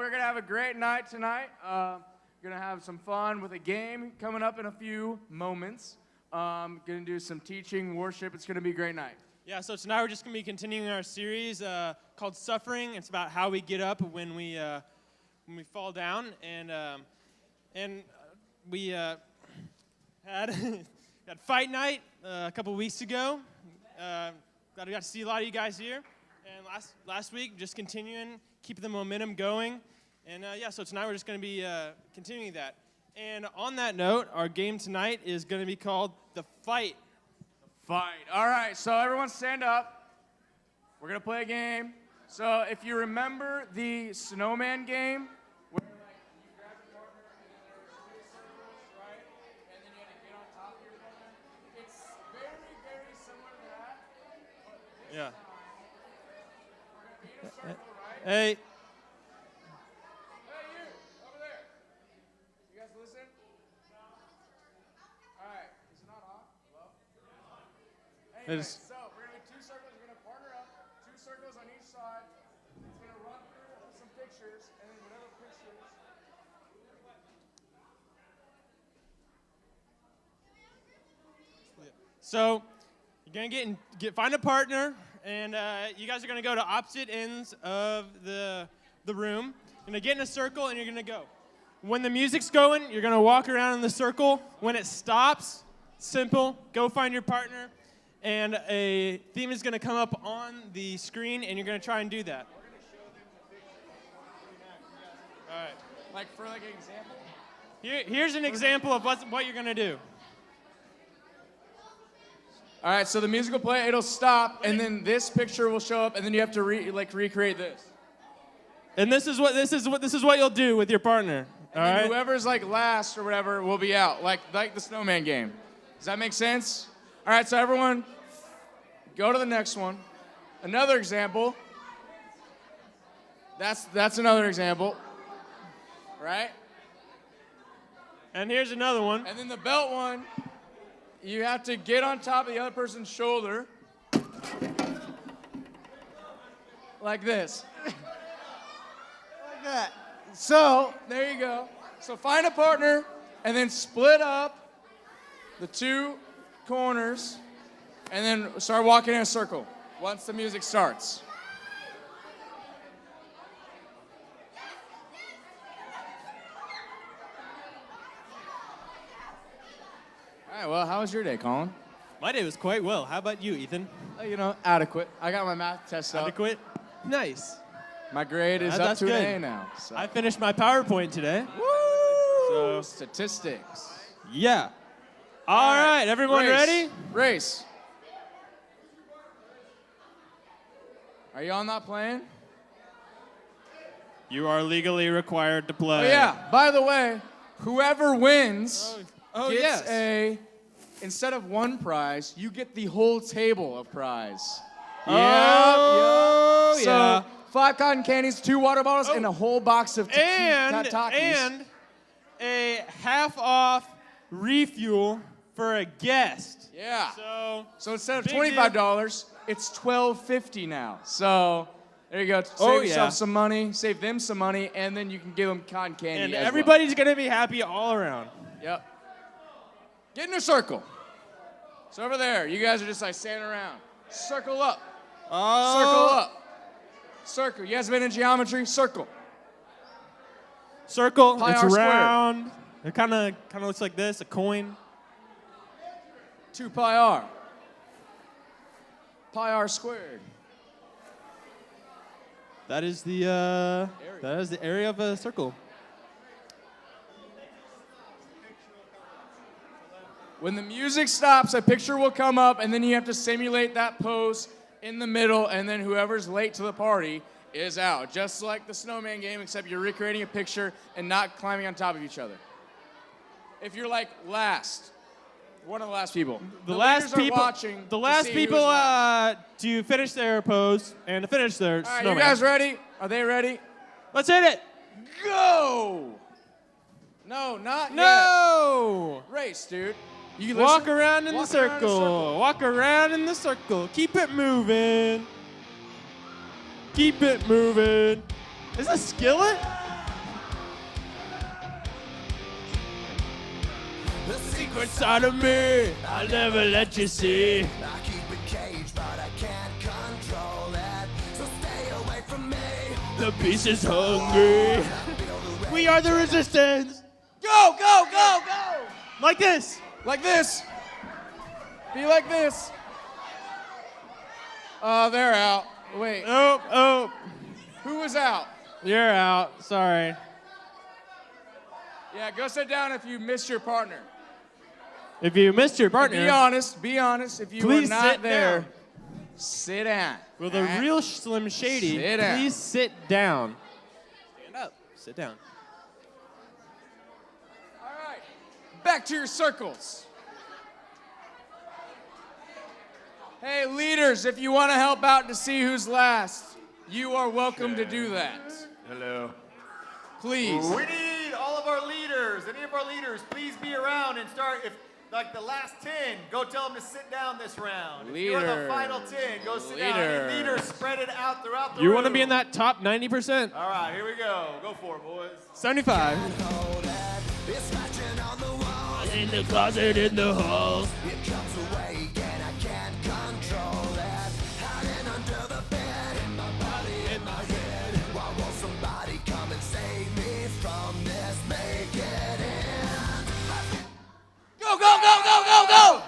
we're going to have a great night tonight. We're going to have some fun with a game coming up in a few moments. Going to do some teaching, worship. It's going to be a great night. Yeah, so tonight we're just going to be continuing our series called Suffering. It's about how we get up when we fall down. And we had had fight night a couple weeks ago. Glad we got to see a lot of you guys here. And last week, just continuing, keeping the momentum going. And so tonight we're just going to be continuing that. And on that note, our game tonight is going to be called The Fight. Fight. All right, so everyone stand up. We're going to play a game. So if you remember the snowman game, where you grab your partner and then there's two circles, right? And then you have to get on top of your partner. It's very, very similar to that. But this Yeah. time, we're going to be in a circle, right? Hey. Hey, you, over there. You guys listen? All right, is it not on? Hello? Anyway, so we're going to do two circles. We're going to partner up, two circles on each side. It's going to run through some pictures, and then whatever pictures. So you're going to find a partner, and you guys are going to go to opposite ends of the room. You're going to get in a circle, and you're going to go. When the music's going, you're going to walk around in the circle. When it stops, simple, go find your partner, and a theme is going to come up on the screen, and you're going to try and do that. We're going to show them the pictures. All right. Like for like an example? Here's an example of what you're going to do. All right, so the music will play, it'll stop, and then this picture will show up, and then you have to recreate this. And this is what you'll do with your partner. All And right. whoever's like last or whatever will be out, like the snowman game. Does that make sense? All right, so everyone, go to the next one. Another example. That's another example, right? And here's another one. And then the belt one, you have to get on top of the other person's shoulder, like this. Like that. So, there you go. So find a partner, and then split up the two corners, and then start walking in a circle once the music starts. All right, well, how was your day, Colin? My day was quite well. How about you, Ethan? Adequate. I got my math test up. Adequate? Nice. My grade is up That's to good. an A now. So. I finished my PowerPoint today. So statistics. Yeah. All right, everyone ready? Race. Are y'all not playing? You are legally required to play. Oh yeah. By the way, whoever wins gets yes. instead of one prize, you get the whole table of prize. Oh, Yep. yeah. So 5 cotton candies, 2 water bottles, and a whole box of Takis. And a half-off refuel for a guest. Yeah. So instead of big $25, it's $12.50 now. So there you go. Save yourself some money, save them some money, and then you can give them cotton candy And as everybody's going to be happy all around. well. Yep. Get in a circle. So over there, you guys are just like standing around. Circle up. Oh. Circle up. Circle. You guys been in geometry? Circle. Circle. Pi It's r squared. round. It kind of looks like this, a coin. 2 pi r. Pi r squared. That is the area of a circle. When the music stops, a picture will come up, and then you have to simulate that pose in the middle, and then whoever's late to the party is out. Just like the snowman game, except you're recreating a picture and not climbing on top of each other. If you're like last, one of the last people. The last leaders are people, watching the to last see who people is last. to finish their pose and to finish their All right, snowman. you guys ready? Are they ready? Let's hit it. Go! No, not yet. No. Race, dude. You Walk listen? around in the Walk around in a circle. Walk around in the circle. Keep it moving. Keep it moving. Is that skillet? Secret side of me, I'll never let you see. I keep it caged, but I can't control it. So stay away from me. The beast is hungry. We are the resistance. Go, go, go, go! Like this. Like this. Be like this. They're out. Wait, Oh, who was out? you're out. Sorry. Yeah, go sit down if you missed your partner. If you missed your partner, Be honest. Be honest. If you Please were not sit there, down. sit down. will the Alright? real Slim Shady Sit down. please sit down? Stand up. Sit down. All right. Back to your circles. Hey, leaders, if you want to help out to see who's last, you are welcome to do that. Hello. Please. We need all of our leaders. Any of our leaders, please be around and start. If like the last 10, go tell them to sit down this round. If you're the Leader. final 10, go sit down. Leader. Any leaders, spread it out throughout the You room. want to be in that top 90%? All right, here we go. Go for it, boys. 75. It's scratching on the walls. In the closet, in the halls. It comes away again. I can't control it. Hiding under the bed. In my body, in my head. Why won't somebody come and save me from this? Make it end. Go, go, go, go, go, go!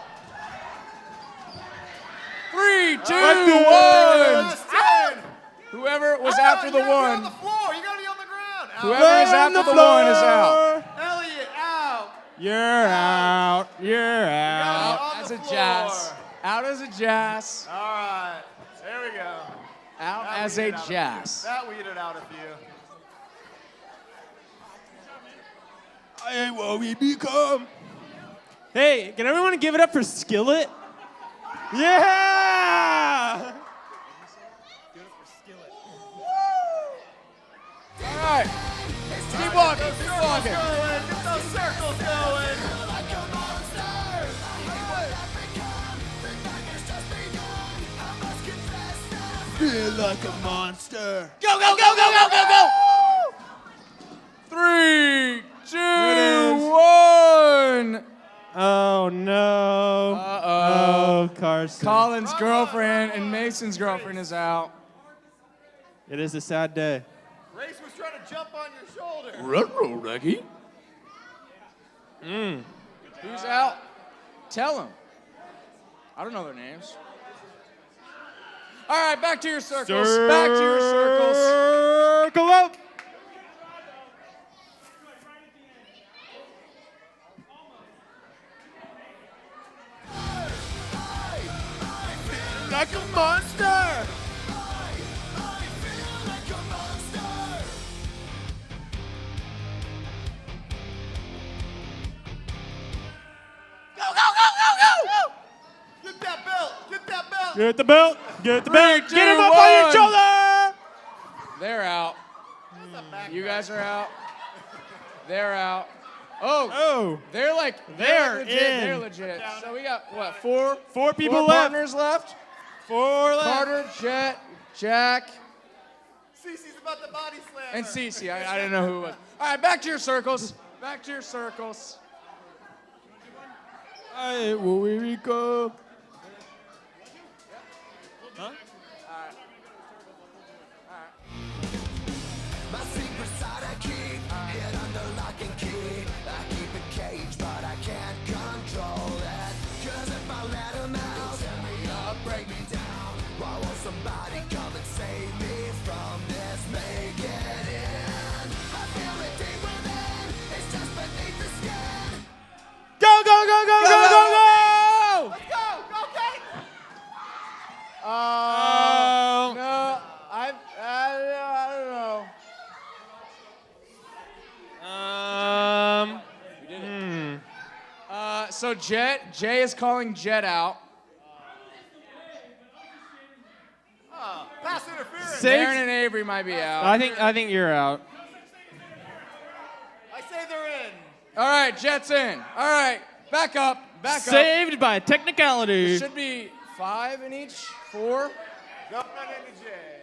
3, 2, 1. Last 10. Whoever was Ah, after the you gotta be on the one, floor. You gotta be on the ground. Out. whoever is after the one is out. Elliot, out. You're out. You're out. On Out as the a floor. jazz. Out as a jazz. All right, there we go. Out That as a weeded out few. jazz. That weeded out a few. I ain't what we become. Hey, can everyone give it up for Skillet? Yeah! All right. Keep walking. Keep Circles walking. going. Get those circles going. Feel like a monster. Go, go, go, go, go, go, go! 3, 2, is. 1. Oh no. Uh-oh. Oh, Carson. Colin's girlfriend and Mason's girlfriend is out. It is a sad day. Race was trying to jump on your shoulder. Ruh-roh, Reggie. Who's out? Tell them. I don't know their names. All right, back to your circles. Back to your circles. Circle up. Like a monster. Go, go, go, go, go! Get that belt. Get that belt. Get the belt. Get the belt. 3, Get him 2, up on your 1. shoulder. They're out. That's a back You back. guys are out. They're out. Oh, Oh, they're like, They're legit. in. They're legit. So we got, what, four people left. partners left? 4 left. Carter, Jet, Jack, Cece's about the body slam. and Cece. I didn't know who it was. All right, back to your circles. Back to your circles. Hey, will we go? My secret side I keep hid under lock and key. I keep it caged, but I can't control it. 'Cause if I let 'em out, tear me up, break me down. Why won't somebody come and save me from this? Make it end. I feel it deep within. It's just beneath the skin. Go, go, go, go, go, go, go! Let's go. Go, Kate. Oh. No, I don't know. So Jay is calling Jet out. Pass interference. Say- Aaron and Avery might be out. I think you're out. I say they're in. All right, Jet's in. All right, back up, back up. Saved by technicality. Should be 5 in each, 4, Go run into Jay.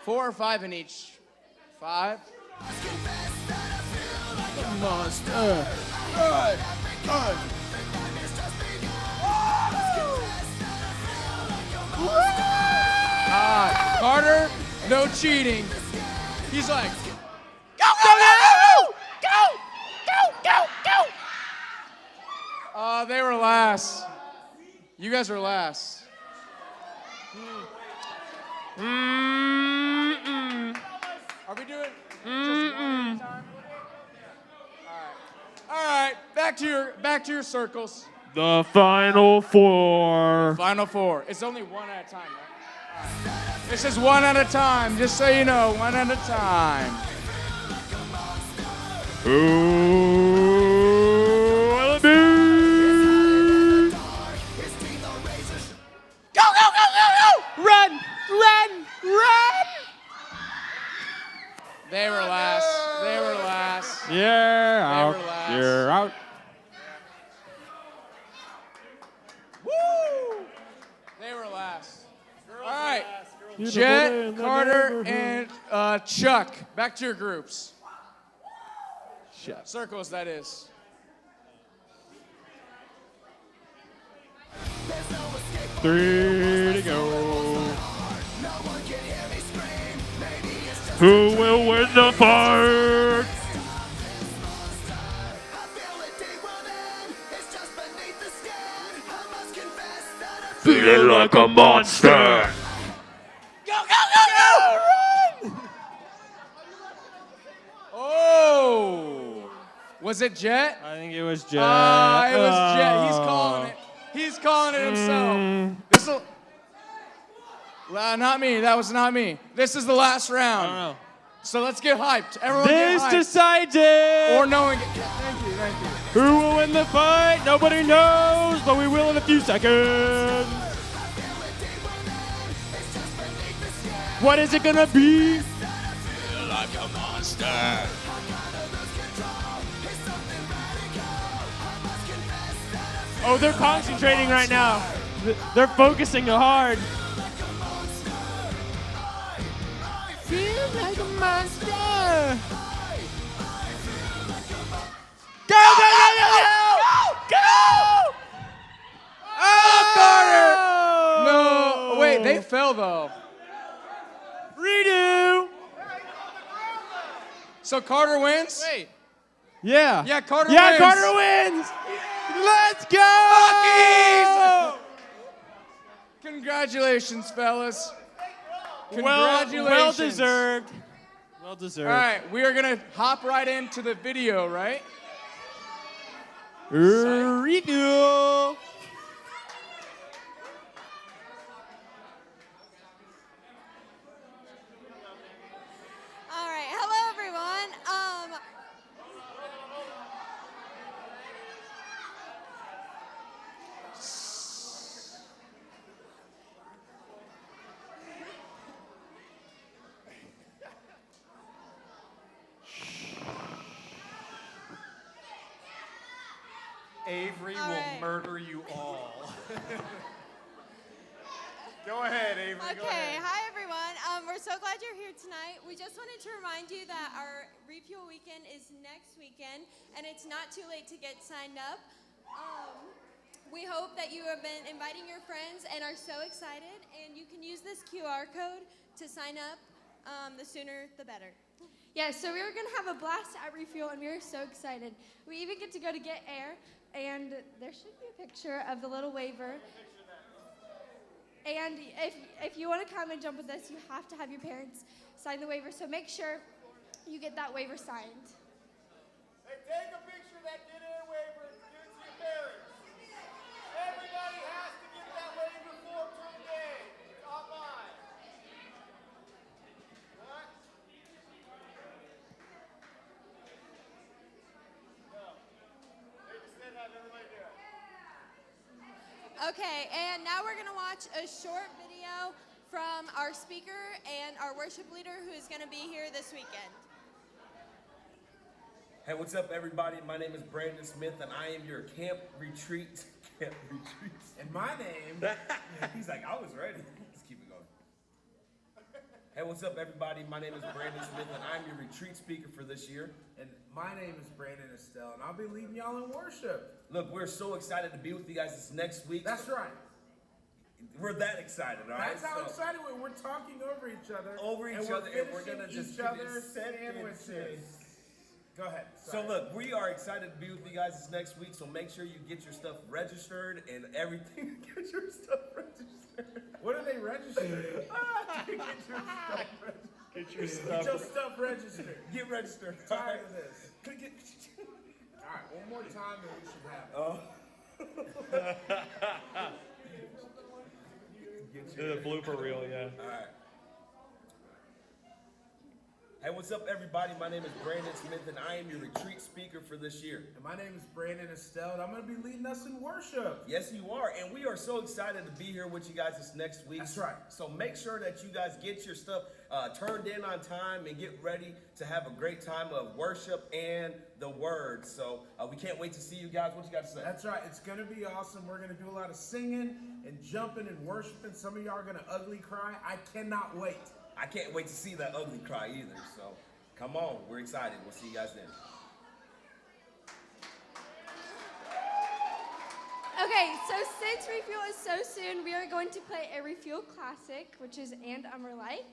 4 or 5 in each. 5. Monster. Carter, no cheating. He's like, go, go. They were last. You guys were last. Are we doing just one at a time? All right. Back to your circles. The final four. Final four. It's only one at a time, right? All right. This is one at a time, just so you know, one at a time. Who will it be? Go! Run! They were last. Yeah, out. were last. You're out. Woo! They were last. All right. Jet, Carter, and Chuck. Back to your groups. Circles, that is. Three to go. Who will win the fight? Feeling like a monster. Oh! Was it Jet? I think it was Jet. It was Jet. He's calling it. He's calling it himself. This'll. Not me. That was not me. This is the last round. I don't know. So let's get hyped. Everyone This get hyped. decides it. Or no one get. Thank you. Who will win the fight? Nobody knows, but we will in a few seconds. What is it gonna be? Feel like a monster. Oh, they're concentrating right now. They're focusing hard. Feel like a monster. Go! Oh, Carter! No. Wait, they fell though. Redo. So Carter wins? Wait. Yeah. Yeah, Carter Yeah, wins. Carter wins. Let's go! Buckies! Congratulations, fellas. Congratulations. Well deserved. Well deserved. All right, we are gonna hop right into the video, right? Redo. All right, hello everyone. Avery All will right. murder you all. Go ahead, Avery. Go Okay, ahead. hi everyone. We're so glad you're here tonight. We just wanted to remind you that our refuel weekend is next weekend, and it's not too late to get signed up. We hope that you have been inviting your friends and are so excited, and you can use this QR code to sign up. The sooner, the better. Yeah, so we were going to have a blast at Refuel, and we were so excited. We even get to go to Get Air, and there should be a picture of the little waiver. And if you want to come and jump with us, you have to have your parents sign the waiver, so make sure you get that waiver signed. Hey, take a picture of that Get Air waiver and give it to your parents. Everybody has to get that waiver form today. It's online. What? No. They just said have everybody do it. Okay, and now we're going to watch a short video from our speaker and our worship leader who is going to be here this weekend. Hey, what's up, everybody? My name is Brandon Smith, and I am your camp retreat. And my name, he's like, I was ready. Let's keep it going. Hey, what's up, everybody? My name is Brandon Smith, and I'm your retreat speaker for this year. And my name is Brandon Estelle, and I'll be leading y'all in worship. Look, we're so excited to be with you guys this next week. That's right. We're that excited, all right? That's how excited we're talking over each other. And we're gonna finishing just each other's sandwiches. sandwiches. Go ahead. So look, we are excited to be with you guys this next week, so make sure you get your stuff registered and everything. Get your stuff registered. What are they registering? Get your stuff Get your stuff registered. Get registered. I'm tired of this. All right, one more time and we should have it. The blooper reel, yeah. All right. Hey, what's up, everybody? My name is Brandon Smith, and I am your retreat speaker for this year. And my name is Brandon Estelle, and I'm going to be leading us in worship. Yes, you are, and we are so excited to be here with you guys this next week. That's right. So make sure that you guys get your stuff turned in on time and get ready to have a great time of worship and the Word. So we can't wait to see you guys. What you got to say? That's right. It's going to be awesome. We're going to do a lot of singing and jumping and worshiping. Some of y'all are going to ugly cry. I cannot wait. I can't wait to see that ugly cry either. So come on, we're excited. We'll see you guys then. Okay, so since Refuel is so soon, we are going to play a Refuel classic, which is And Ummer Like.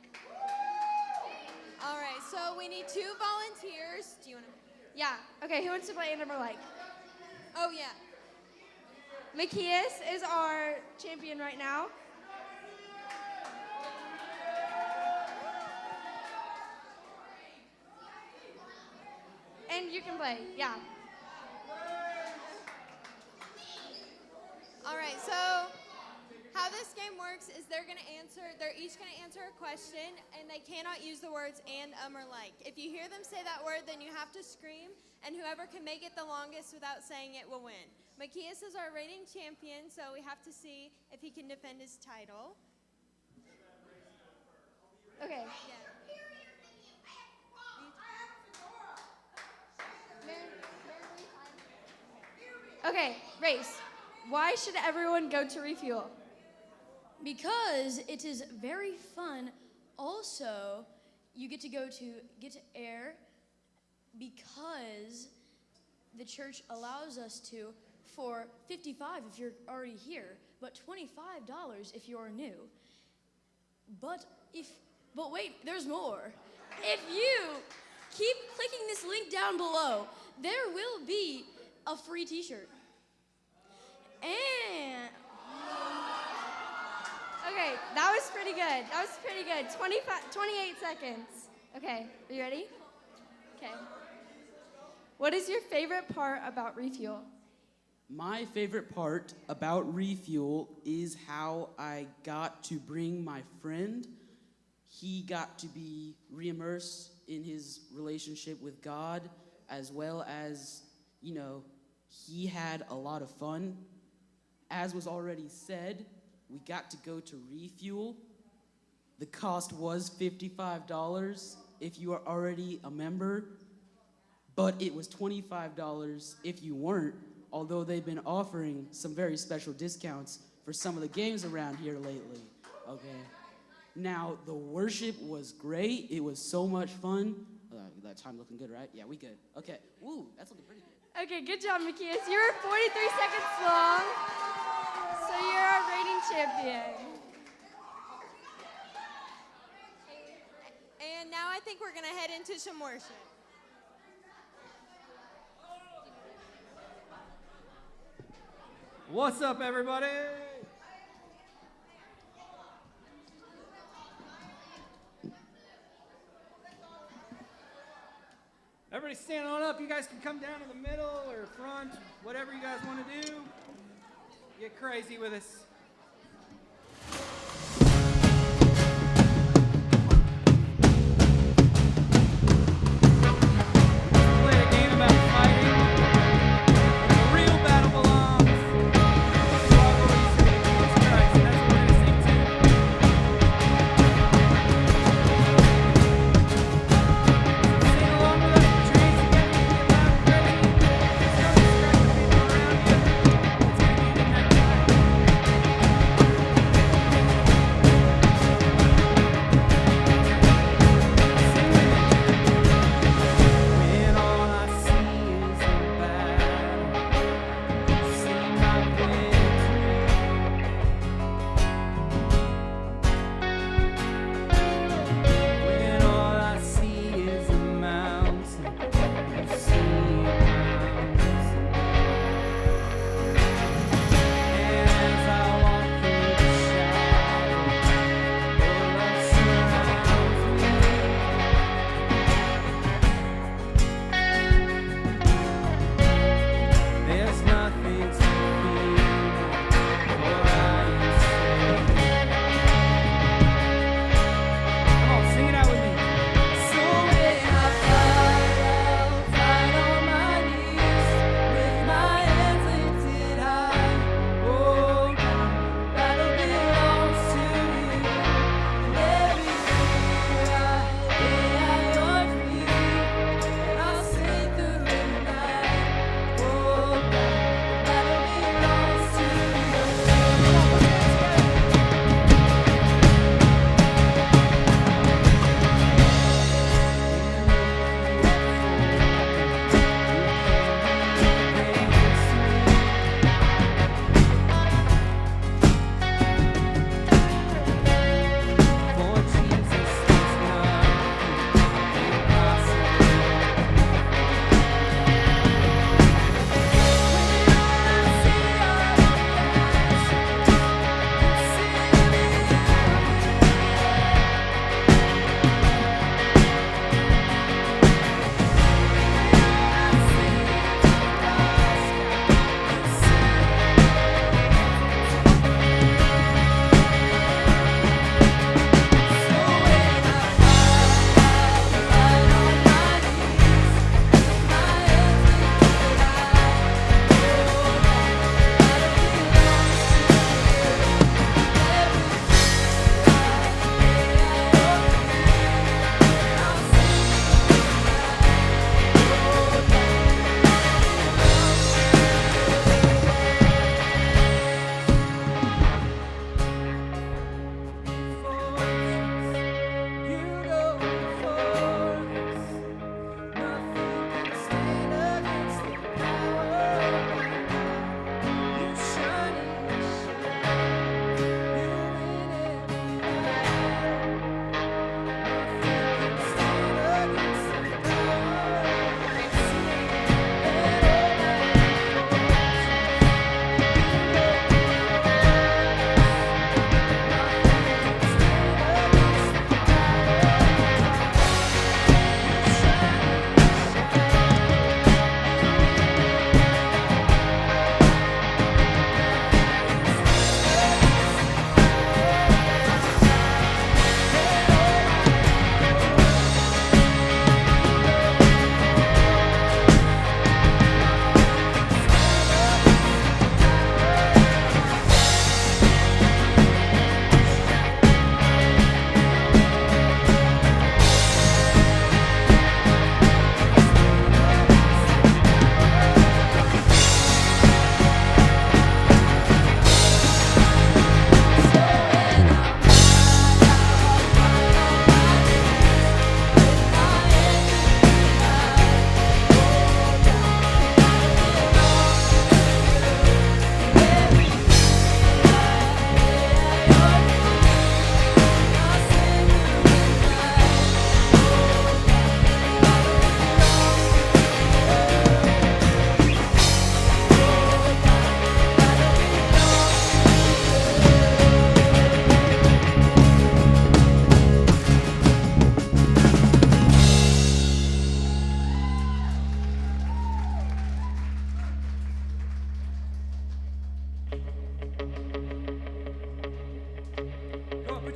All right, so we need 2 volunteers. Do you want to? Yeah, okay, who wants to play And Ummer Like? Oh, yeah. Macias is our champion right now. And you can play, yeah. All right, so how this game works is they're each gonna answer a question, and they cannot use the words and, or like. If you hear them say that word, then you have to scream, and whoever can make it the longest without saying it will win. Macias is our reigning champion, so we have to see if he can defend his title. Okay. Yeah. Okay, Race. Why should everyone go to Refuel? Because it is very fun. Also, you get to get to air because the church allows us to for $55 if you're already here, but $25 if you're new. But wait, there's more. If you keep clicking this link down below, there will be a free t-shirt. And Okay, that was pretty good. 28 seconds. Okay, are you ready? Okay. What is your favorite part about Refuel? My favorite part about Refuel is how I got to bring my friend. He got to be re-immersed in his relationship with God, as well as, he had a lot of fun. As was already said, we got to go to Refuel. The cost was $55 if you are already a member, but it was $25 if you weren't, although they've been offering some very special discounts for some of the games around here lately, okay? Now, the worship was great. It was so much fun. That time looking good, right? Yeah, we good. Okay, woo, that's looking pretty good. Okay, good job, Macias. You were 43 seconds long, so you're our reigning champion. And now I think we're gonna head into some worship. What's up, everybody? Everybody stand on up. You guys can come down in the middle or front, whatever you guys want to do. Get crazy with us. Play a game about fighting. The real battle belongs. Jesus Christ. That's what we're gonna sing to. Sing along with us. Trees together. Get loud and crazy. Start distracting people around you. It's gonna be a good night tonight.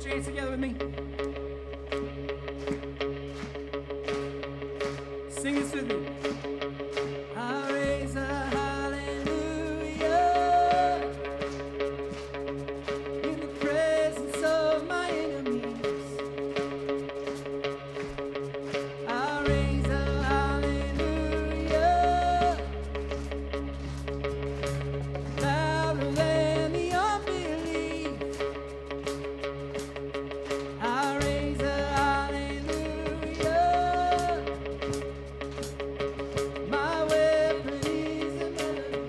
your hands together with me. Sing this with me. I raise a hallelujah in the presence of my enemies. I raise a hallelujah louder than the unbelief. I raise a hallelujah. My weapon is a melody.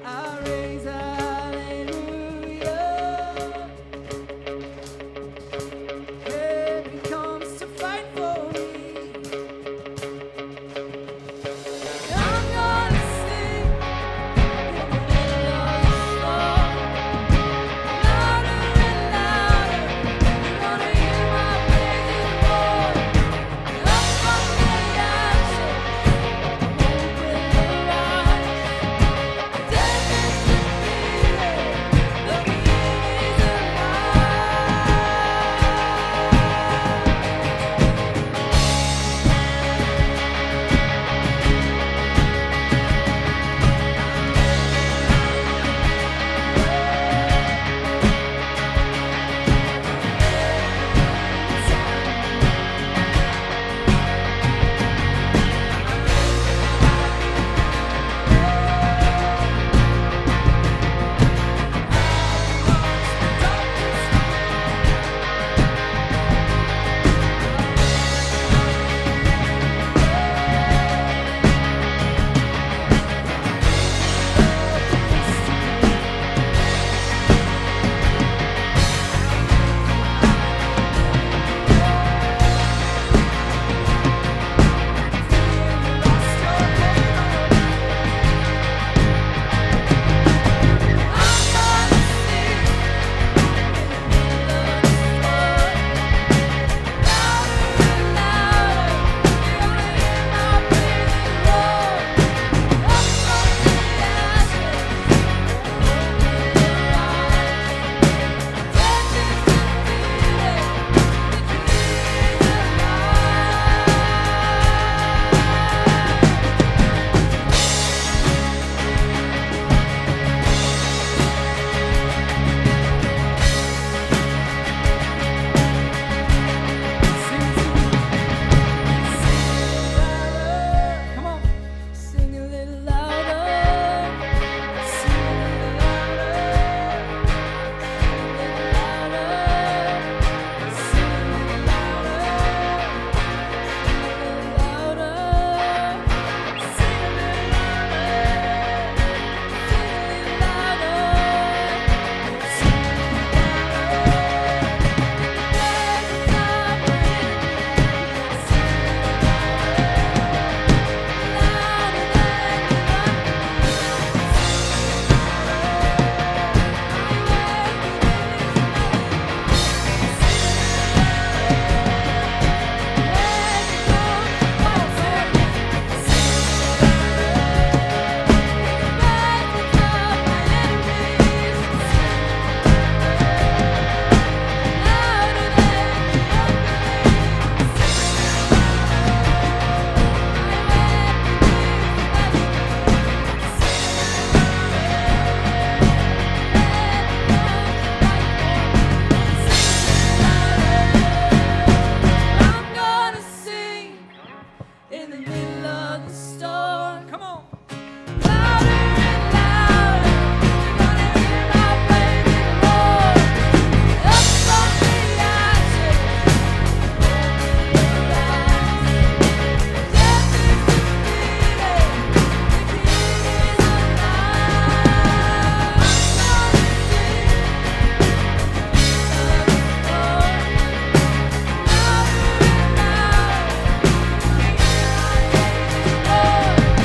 I raise a hallelujah. Heaven comes to fight for me. I'm gonna sing in the middle of the storm. Louder and louder, you're gonna hear my praises roar. Up from the ashes, open your eyes. Death is defeated, the King is come on. Sing a little louder. Sing a little louder. Sing a little louder. Sing a little louder. Sing a little louder. Sing a little louder. Sing a little I'm gonna sing in the middle of the storm. Come on. Louder and louder, you're gonna hear my praises roar. Up from the ashes, open your eyes. Death is defeated, the King is alive. I'm gonna sing in the middle of the storm. Louder and louder, you're gonna hear my praises roar.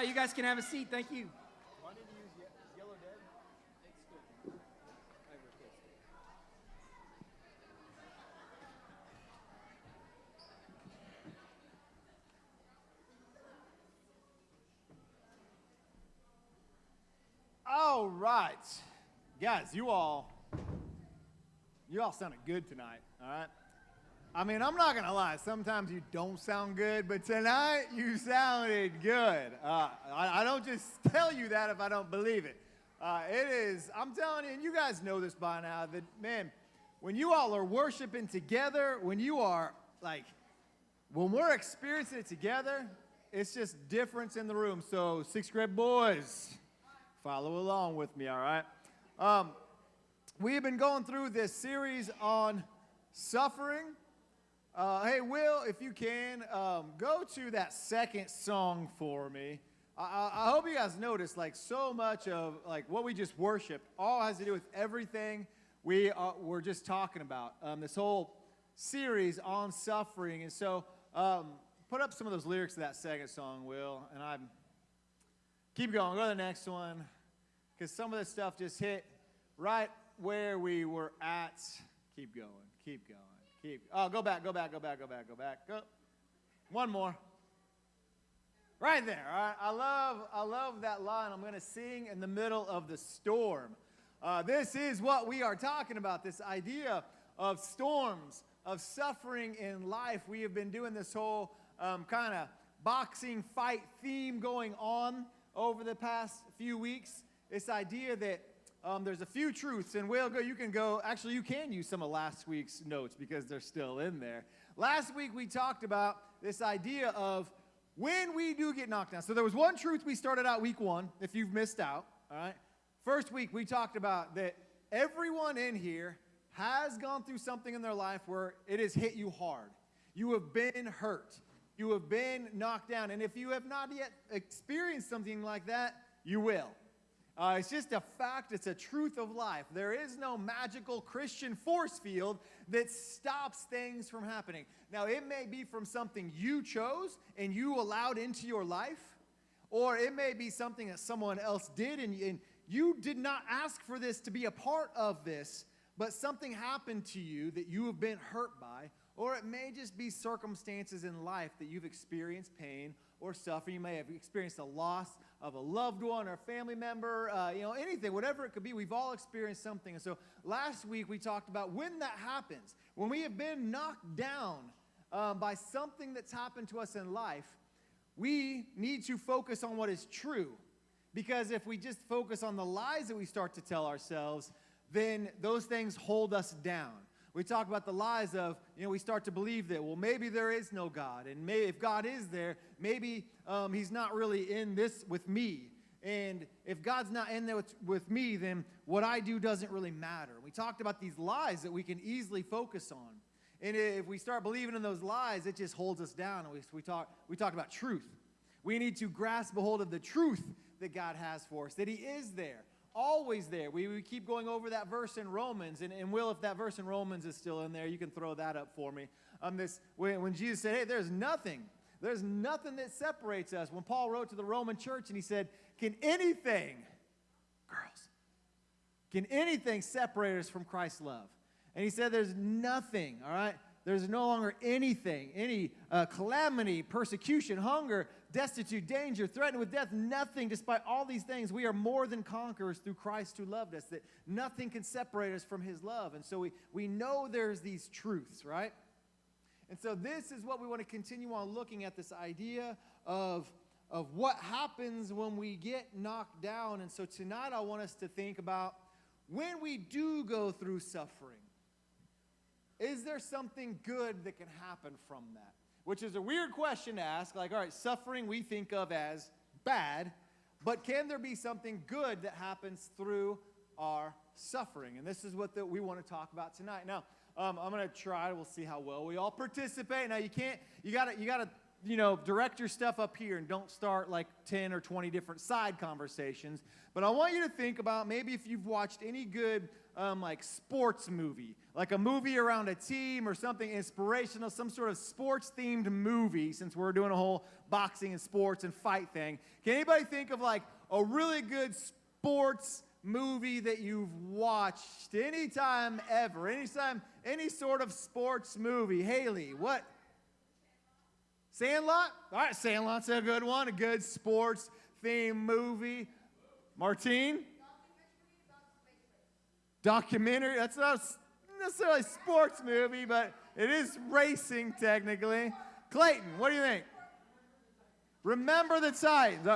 right, you guys can have a seat. Thank you. All right. Guys, you all sounded good tonight, all right? I mean, I'm not going to lie. Sometimes you don't sound good, but tonight you sounded good. I don't just tell you that if I don't believe it. It is, I'm telling you, and you guys know this by now, that, man, when you all are worshiping together, when we're experiencing it together, it's just difference in the room. So, sixth grade boys, follow along with me, all right? We have been going through this series on suffering. Hey, Will, if you can, go to that second song for me. I hope you guys notice, like, so much of, like, what we just worshiped all has to do with everything we're just talking about, this whole series on suffering. And so put up some of those lyrics to that second song, Will, and keep going. Go to the next one, because some of this stuff just hit right where we were at. Keep going, keep going. Go back. Go. One more. Right there, all right? I love that line. I'm going to sing in the middle of the storm. This is what we are talking about, this idea of storms, of suffering in life. We have been doing this whole kind of boxing fight theme going on over the past few weeks. This idea that there's a few truths, and you can use some of last week's notes because they're still in there. Last week we talked about this idea of when we do get knocked down. So there was one truth we started out week 1, if you've missed out, all right? First week we talked about that everyone in here has gone through something in their life where it has hit you hard. You have been hurt. You have been knocked down. And if you have not yet experienced something like that, you will. It's just a fact. It's a truth of life. There is no magical Christian force field that stops things from happening. Now, it may be from something you chose and you allowed into your life, or it may be something that someone else did and you did not ask for this to be a part of this, but something happened to you that you have been hurt by, or it may just be circumstances in life that you've experienced pain or suffering. You may have experienced a loss of a loved one or a family member, anything, whatever it could be. We've all experienced something. And so last week we talked about when that happens, when we have been knocked down by something that's happened to us in life, we need to focus on what is true. Because if we just focus on the lies that we start to tell ourselves, then those things hold us down. We talk about the lies of, we start to believe that, well, maybe there is no God. And maybe if God is there, maybe he's not really in this with me. And if God's not in there with me, then what I do doesn't really matter. We talked about these lies that we can easily focus on. And if we start believing in those lies, it just holds us down. And we talked about truth. We need to grasp a hold of the truth that God has for us, that he is there. Always there. We keep going over that verse in Romans, and Will, if that verse in Romans is still in there, you can throw that up for me. When Jesus said, hey, there's nothing that separates us. When Paul wrote to the Roman church and he said, can anything separate us from Christ's love? And he said there's nothing, all right? There's no longer anything, any calamity, persecution, hunger, destitute, danger, threatened with death, nothing. Despite all these things, we are more than conquerors through Christ who loved us, that nothing can separate us from his love. And so we know there's these truths, right? And so this is what we want to continue on looking at, this idea of what happens when we get knocked down. And so tonight I want us to think about when we do go through suffering. Is there something good that can happen from that? Which is a weird question to ask. Like, all right, suffering we think of as bad, but can there be something good that happens through our suffering? And this is what we want to talk about tonight. Now, I'm going to try. We'll see how well we all participate. Now, you direct your stuff up here and don't start like 10 or 20 different side conversations. But I want you to think about maybe if you've watched any good like sports movie, like a movie around a team or something inspirational, some sort of sports-themed movie, since we're doing a whole boxing and sports and fight thing. Can anybody think of like a really good sports movie that you've watched anytime ever? Anytime, any sort of sports movie. Haley, what? Sandlot? All right, Sandlot's a good one, a good sports-themed movie. Martine? Documentary. That's not necessarily a sports movie, but it is racing technically. Clayton, what do you think? Remember the Titans.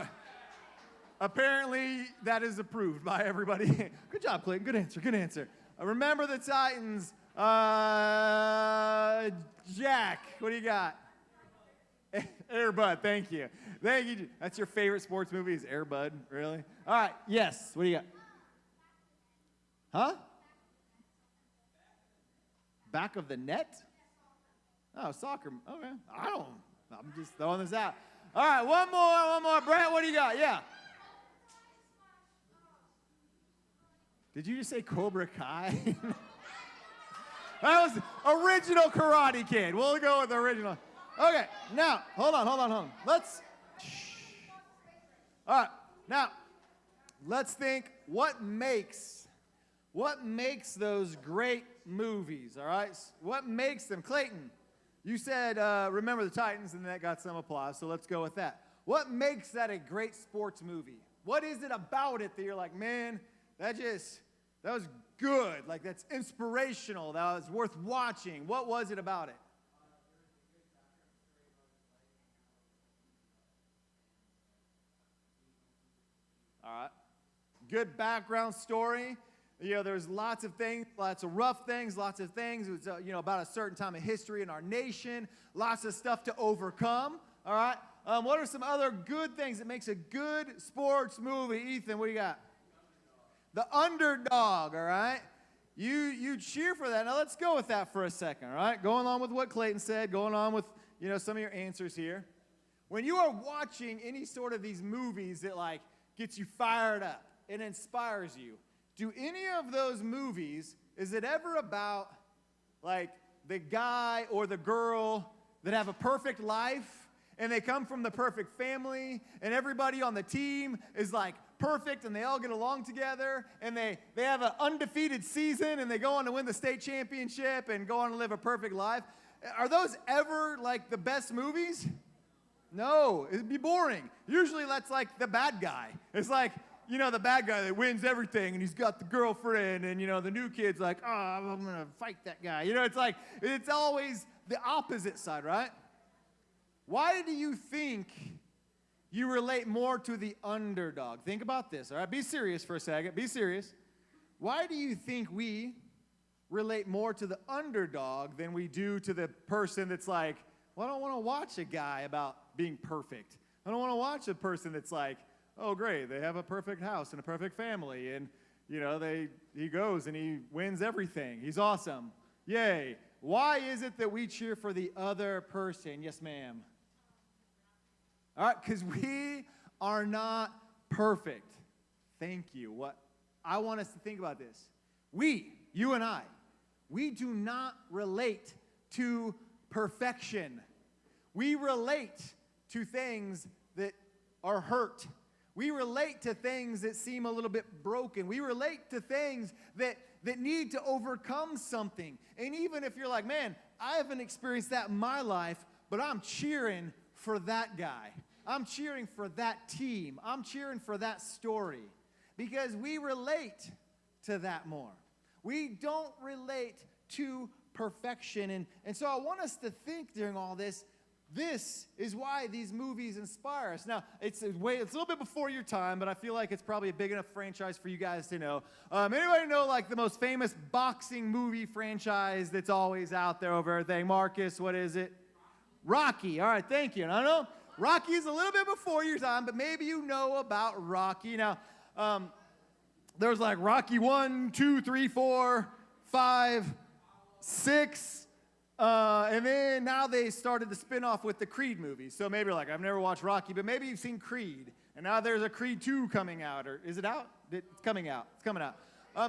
Apparently, that is approved by everybody. Good job, Clayton. Good answer. Good answer. Remember the Titans. Jack, what do you got? Air Bud. Thank you. Thank you. That's your favorite sports movie is Air Bud? Really? All right. Yes. What do you got? Huh? Back of the net? Oh, soccer. Okay. I'm just throwing this out. All right. One more. Brent, what do you got? Yeah. Did you just say Cobra Kai? That was original Karate Kid. We'll go with the original. Okay, now, hold on. All right, now, let's think what makes those great movies, all right? What makes them? Clayton, you said Remember the Titans, and that got some applause, so let's go with that. What makes that a great sports movie? What is it about it that you're like, man, that was good, like that's inspirational, that was worth watching? What was it about it? All right. Good background story. There's lots of things, lots of rough things, lots of things. It was, about a certain time of history in our nation. Lots of stuff to overcome. All right. What are some other good things that makes a good sports movie? Ethan, what do you got? The underdog. All right. You cheer for that. Now let's go with that for a second. All right. Going on with what Clayton said. Going on with some of your answers here. When you are watching any sort of these movies that like gets you fired up and inspires you, do any of those movies, is it ever about like the guy or the girl that have a perfect life and they come from the perfect family and everybody on the team is like perfect and they all get along together and they have an undefeated season and they go on to win the state championship and go on to live a perfect life? Are those ever like the best movies? No, it'd be boring. Usually that's like the bad guy. It's like, the bad guy that wins everything and he's got the girlfriend and, the new kid's like, oh, I'm going to fight that guy. It's like, it's always the opposite side, right? Why do you think you relate more to the underdog? Think about this, all right? Be serious for a second. Be serious. Why do you think we relate more to the underdog than we do to the person that's like, well, I don't want to watch a guy about being perfect. I don't want to watch a person that's like, oh, great, they have a perfect house and a perfect family, and, he goes and he wins everything. He's awesome. Yay. Why is it that we cheer for the other person? Yes, ma'am. All right, because we are not perfect. Thank you. What I want us to think about this. You and I, we do not relate to perfection. We relate to things that are hurt. We relate to things that seem a little bit broken. We relate to things that need to overcome something. And even if you're like, man, I haven't experienced that in my life, but I'm cheering for that guy. I'm cheering for that team. I'm cheering for that story. Because we relate to that more. We don't relate to perfection. And so I want us to think during all this, this is why these movies inspire us. Now, it's a little bit before your time, but I feel like it's probably a big enough franchise for you guys to know. Anybody know like the most famous boxing movie franchise that's always out there over everything? Marcus, what is it? Rocky. All right, thank you. And I know Rocky is a little bit before your time, but maybe you know about Rocky. Now, there's like Rocky 1, 2, 3, 4, 5, 6. And then now they started the spin-off with the Creed movies. So maybe you're like, I've never watched Rocky, but maybe you've seen Creed. And now there's a Creed 2 coming out. Or is it out? It's coming out. It's coming out.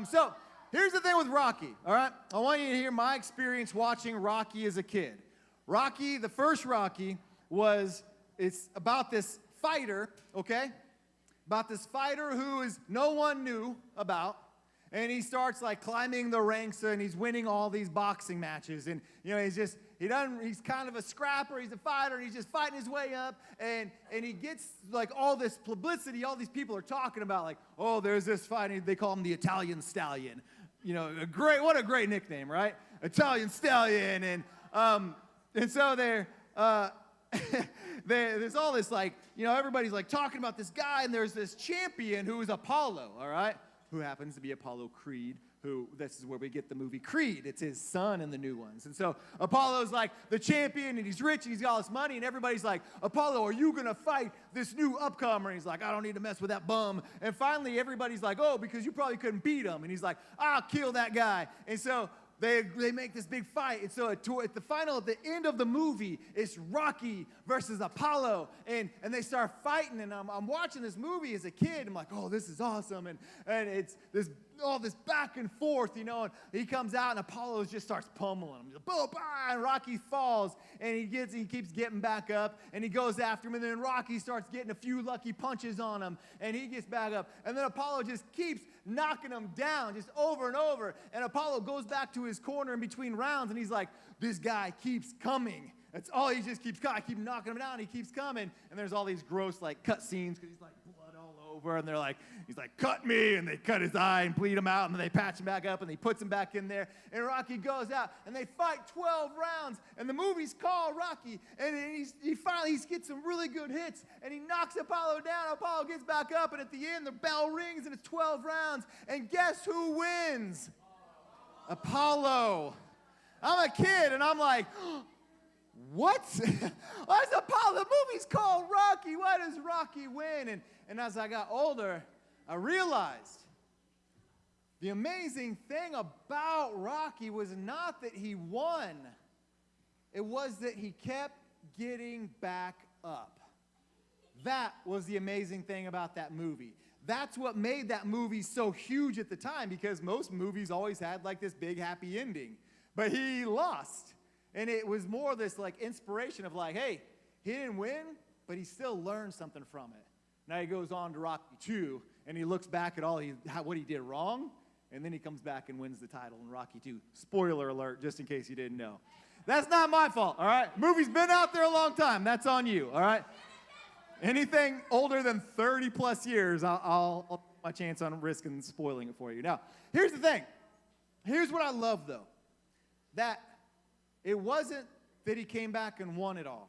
So here's the thing with Rocky, all right? I want you to hear my experience watching Rocky as a kid. Rocky, the first Rocky, it's about this fighter, okay? About this fighter who no one knew about. And he starts like climbing the ranks and he's winning all these boxing matches. And, you know, he's kind of a scrapper, he's a fighter, and he's just fighting his way up. And he gets like all this publicity, all these people are talking about like, oh, there's this fight, they call him the Italian Stallion. You know, what a great nickname, right? Italian Stallion. And so there's all this like, you know, everybody's like talking about this guy, and there's this champion who is Apollo, all right? Who happens to be Apollo Creed, this is where we get the movie Creed. It's his son in the new ones. And so Apollo's like the champion, and he's rich, and he's got all this money, and everybody's like, Apollo, are you going to fight this new upcomer? And he's like, I don't need to mess with that bum. And finally, everybody's like, oh, because you probably couldn't beat him. And he's like, I'll kill that guy. And so they make this big fight. And so at the end of the movie, it's Rocky versus Apollo. And they start fighting. And I'm watching this movie as a kid. I'm like, oh, this is awesome. And it's all this back and forth, you know. And he comes out, and Apollo just starts pummeling him. He's like, boom, bah, and Rocky falls. And he keeps getting back up. And he goes after him. And then Rocky starts getting a few lucky punches on him. And he gets back up. And then Apollo just keeps knocking him down just over and over. And Apollo goes back to his corner in between rounds, and he's like, this guy keeps coming. That's all, he just keeps coming. I keep knocking him down, he keeps coming. And there's all these gross like cut scenes because he's like blood all over, and he's like, cut me, and they cut his eye and bleed him out, and then they patch him back up, and he puts him back in there, and Rocky goes out, and they fight 12 rounds, and the movie's called Rocky, and he finally gets some really good hits, and he knocks Apollo down. Apollo gets back up, and at the end, the bell rings, and it's 12 rounds, and guess who wins? Apollo. I'm a kid, and I'm like, what? Why is Apollo? The movie's called Rocky. Why does Rocky win? And as I got older, I realized the amazing thing about Rocky was not that he won. It was that he kept getting back up. That was the amazing thing about that movie. That's what made that movie so huge at the time, because most movies always had like this big happy ending. But he lost. And it was more this like inspiration of like, hey, he didn't win, but he still learned something from it. Now he goes on to Rocky 2, and he looks back at what he did wrong, and then he comes back and wins the title in Rocky 2. Spoiler alert, just in case you didn't know. That's not my fault, all right? Movie's been out there a long time. That's on you, all right? Anything older than 30 plus years, I'll take my chance on risking spoiling it for you. Now, here's the thing. Here's what I love, though. That it wasn't that he came back and won it all.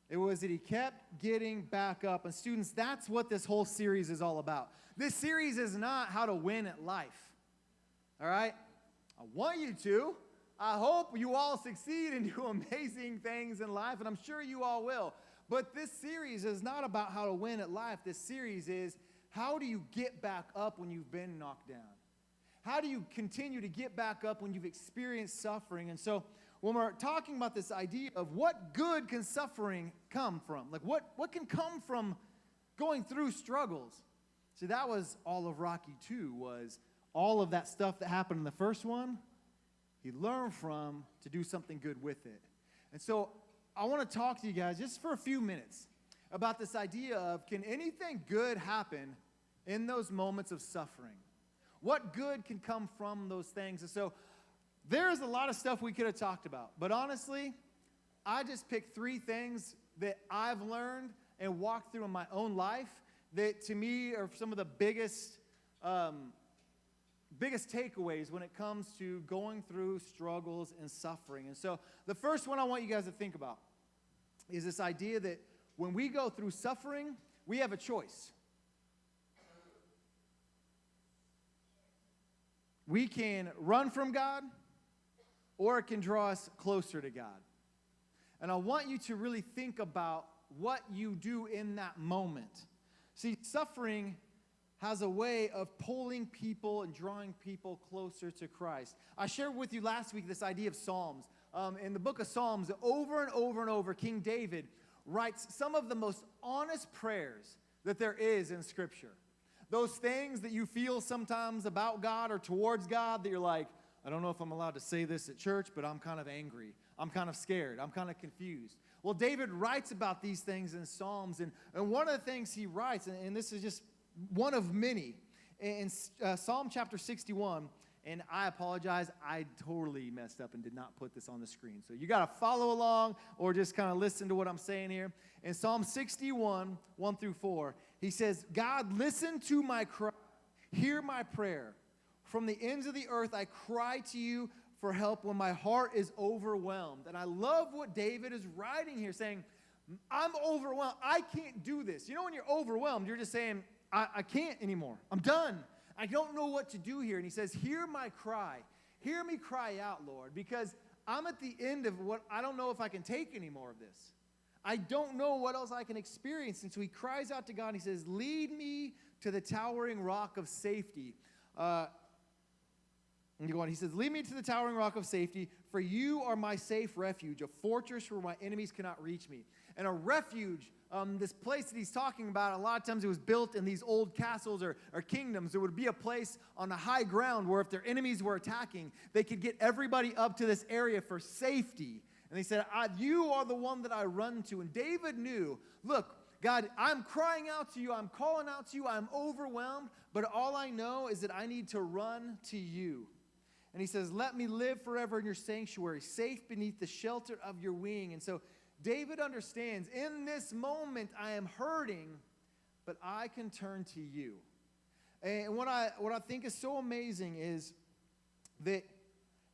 It was that he kept getting back up. And students, that's what this whole series is all about. This series is not how to win at life. All right? I want you to. I hope you all succeed and do amazing things in life, and I'm sure you all will. But this series is not about how to win at life. This series is, how do you get back up when you've been knocked down? How do you continue to get back up when you've experienced suffering? And so when we're talking about this idea of what good can suffering come from, like what can come from going through struggles? See, that was all of Rocky 2, was all of that stuff that happened in the first one, he learned from to do something good with it. And so I want to talk to you guys just for a few minutes about this idea of, can anything good happen in those moments of suffering? What good can come from those things? And so there's a lot of stuff we could have talked about. But honestly, I just picked 3 things that I've learned and walked through in my own life that to me are some of the biggest takeaways when it comes to going through struggles and suffering. And so the first one I want you guys to think about is this idea that when we go through suffering, we have a choice. We can run from God, or it can draw us closer to God. And I want you to really think about what you do in that moment. See, suffering has a way of pulling people and drawing people closer to Christ. I shared with you last week this idea of Psalms. in the book of Psalms, over and over and over, King David writes some of the most honest prayers that there is in Scripture. Those things that you feel sometimes about God or towards God that you're like, I don't know if I'm allowed to say this at church, but I'm kind of angry. I'm kind of scared. I'm kind of confused. Well, David writes about these things in Psalms, and one of the things he writes, and this is just one of many, in Psalm chapter 61, and I apologize, I totally messed up and did not put this on the screen. So you got to follow along or just kind of listen to what I'm saying here. In Psalm 61, 1 through 4, he says, God, listen to my cry, hear my prayer. From the ends of the earth I cry to you for help when my heart is overwhelmed. And I love what David is writing here, saying, I'm overwhelmed. I can't do this. You know, when you're overwhelmed, you're just saying, I can't anymore. I'm done. I don't know what to do here. And he says, hear my cry. Hear me cry out, Lord, because I'm at the end of what I don't know if I can take any more of this. I don't know what else I can experience. And so he cries out to God, and he says, lead me to the towering rock of safety. And you go on, he says, lead me to the towering rock of safety, for you are my safe refuge, a fortress where my enemies cannot reach me. And a refuge, this place that he's talking about, a lot of times it was built in these old castles or kingdoms. It would be a place on a high ground where if their enemies were attacking, they could get everybody up to this area for safety. And he said, you are the one that I run to. And David knew, look, God, I'm crying out to you. I'm calling out to you. I'm overwhelmed. But all I know is that I need to run to you. And he says, let me live forever in your sanctuary, safe beneath the shelter of your wing. And so David understands, in this moment I am hurting, but I can turn to you. And what I think is so amazing is that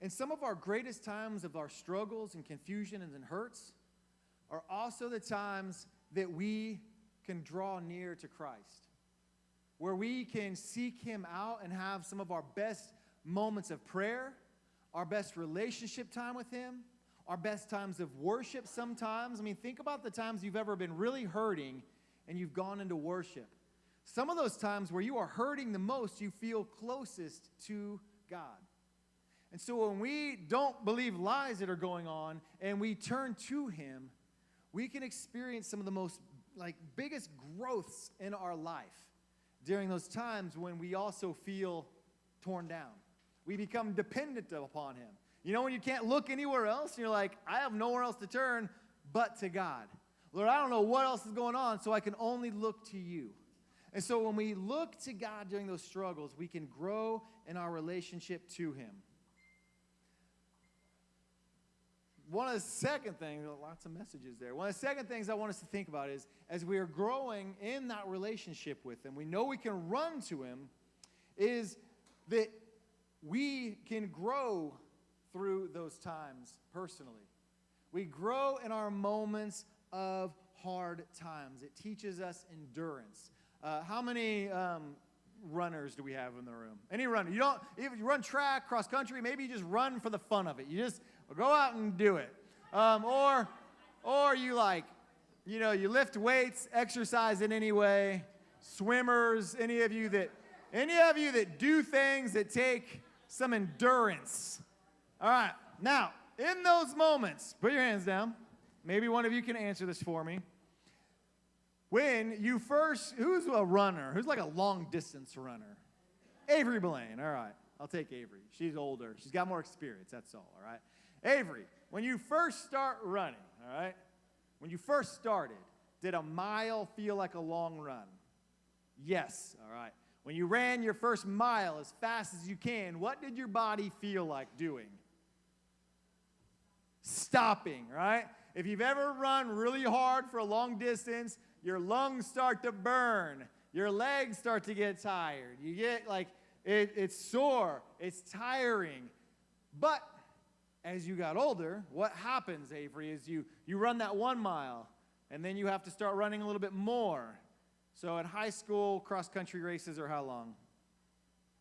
in some of our greatest times of our struggles and confusion and hurts are also the times that we can draw near to Christ, where we can seek him out and have some of our best moments of prayer, our best relationship time with him, our best times of worship sometimes. I mean, think about the times you've ever been really hurting and you've gone into worship. Some of those times where you are hurting the most, you feel closest to God. And so when we don't believe lies that are going on and we turn to him, we can experience some of the most biggest growths in our life during those times when we also feel torn down. We become dependent upon him. You know, when you can't look anywhere else, and you're like, I have nowhere else to turn but to God. Lord, I don't know what else is going on, so I can only look to you. And so when we look to God during those struggles, we can grow in our relationship to him. One of the second things, lots of messages there. One of the second things I want us to think about is, as we are growing in that relationship with him, we know we can run to him, is that we can grow through those times personally. We grow in our moments of hard times. It teaches us endurance. How many runners do we have in the room? Any runner? If you run track, cross country, maybe you just run for the fun of it. You just go out and do it. Or you you lift weights, exercise in any way. Swimmers, any of you that do things that take some endurance. All right. Now, in those moments, put your hands down. Maybe one of you can answer this for me. When you first, who's a runner? Who's like a long distance runner? Avery Blaine. All right. I'll take Avery. She's older. She's got more experience. That's all right? Avery, when you first start running, all right? When you first started, did a mile feel like a long run? Yes. All right. When you ran your first mile as fast as you can, what did your body feel like doing? Stopping, right? If you've ever run really hard for a long distance, your lungs start to burn. Your legs start to get tired. You get it's sore. It's tiring. But as you got older, what happens, Avery, is you run that 1 mile, and then you have to start running a little bit more. So in high school, cross-country races are how long?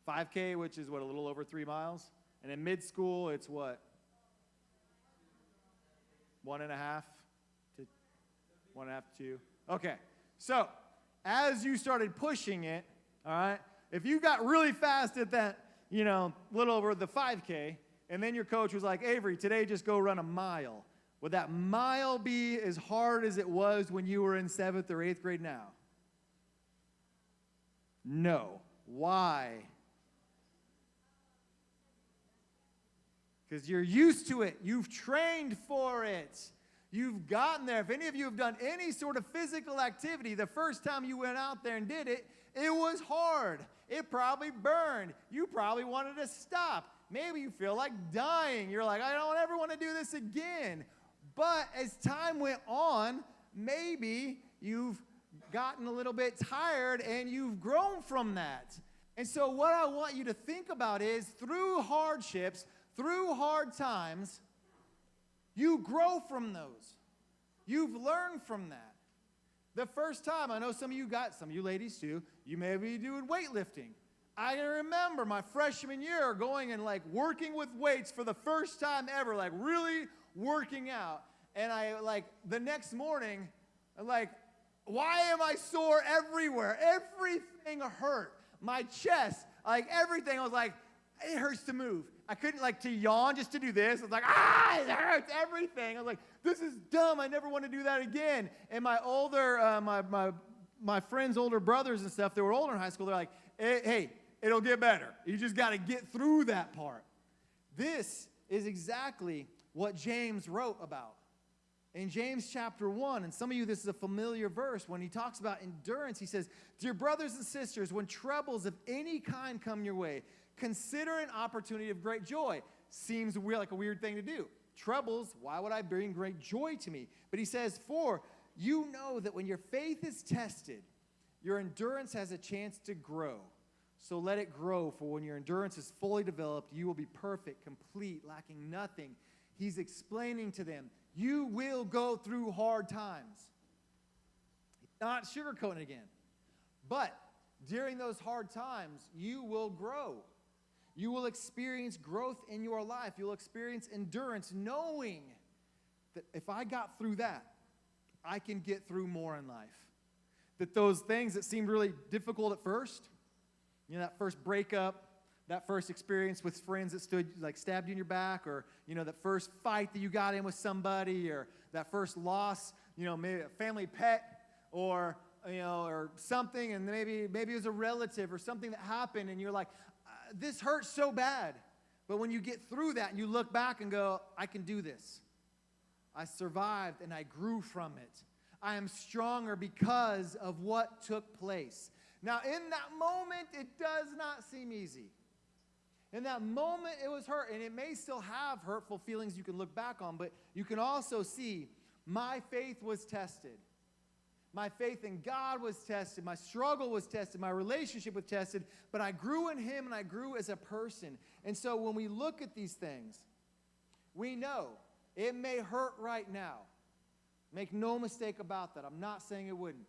5K, which is, a little over 3 miles? And in mid-school, it's what? 1.5 to 1.5 to 2? Okay. So as you started pushing it, all right, if you got really fast at that, little over the 5K, and then your coach was like, Avery, today just go run a mile. Would that mile be as hard as it was when you were in 7th or 8th grade now? No. Why? Because you're used to it. You've trained for it. You've gotten there. If any of you have done any sort of physical activity, the first time you went out there and did it, it was hard. It probably burned. You probably wanted to stop. Maybe you feel like dying. You're like, I don't ever want to do this again. But as time went on, maybe you've gotten a little bit tired and you've grown from that. And so what I want you to think about is through hardships, through hard times, you grow from those. You've learned from that. The first time, I know some of you ladies too, you may be doing weightlifting. I can remember my freshman year going and like working with weights for the first time ever, like really working out. And I like the next morning, I'm like, why am I sore everywhere? Everything hurt. My chest, like everything. I was like, it hurts to move. I couldn't like to yawn just to do this. I was like, it hurts, everything. I was like, this is dumb. I never want to do that again. And my older, my friends' older brothers and stuff, they were older in high school. They're like, hey, it'll get better. You just got to get through that part. This is exactly what James wrote about. In James chapter 1, and some of you, this is a familiar verse, when he talks about endurance, he says, dear brothers and sisters, when troubles of any kind come your way, consider an opportunity of great joy. Seems like a weird thing to do. Troubles, why would I bring great joy to me? But he says, for you know that when your faith is tested, your endurance has a chance to grow. So let it grow, for when your endurance is fully developed, you will be perfect, complete, lacking nothing. He's explaining to them, you will go through hard times. Not sugarcoating it again. But during those hard times, you will grow. You will experience growth in your life. You'll experience endurance, knowing that if I got through that, I can get through more in life. That those things that seemed really difficult at first, that first breakup, that first experience with friends that stabbed you in your back, or, that first fight that you got in with somebody, or that first loss, maybe a family pet, or, or something, and maybe it was a relative or something that happened, and you're like, this hurts so bad. But when you get through that and you look back and go, I can do this. I survived and I grew from it. I am stronger because of what took place. Now, in that moment, it does not seem easy. In that moment, it was hurt, and it may still have hurtful feelings you can look back on, but you can also see my faith was tested. My faith in God was tested. My struggle was tested. My relationship was tested, but I grew in Him, and I grew as a person. And so when we look at these things, we know it may hurt right now. Make no mistake about that. I'm not saying it wouldn't.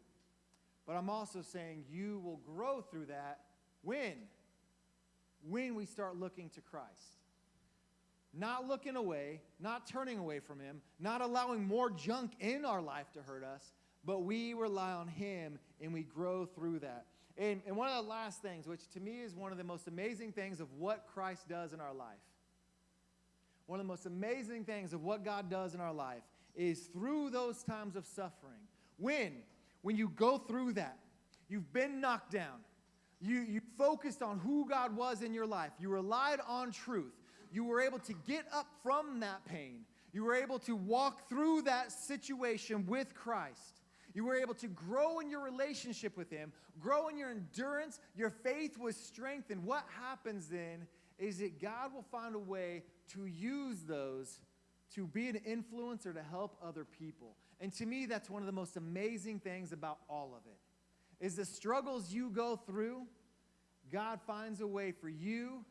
But I'm also saying you will grow through that when we start looking to Christ. Not looking away, not turning away from Him, not allowing more junk in our life to hurt us, but we rely on Him and we grow through that. And one of the last things, which to me is one of the most amazing things of what Christ does in our life, one of the most amazing things of what God does in our life is through those times of suffering. When you go through that, you've been knocked down, you focused on who God was in your life, you relied on truth, you were able to get up from that pain, you were able to walk through that situation with Christ. You were able to grow in your relationship with Him, grow in your endurance, your faith was strengthened. What happens then is that God will find a way to use those to be an influencer to help other people. And to me, that's one of the most amazing things about all of it, is the struggles you go through, God finds a way for you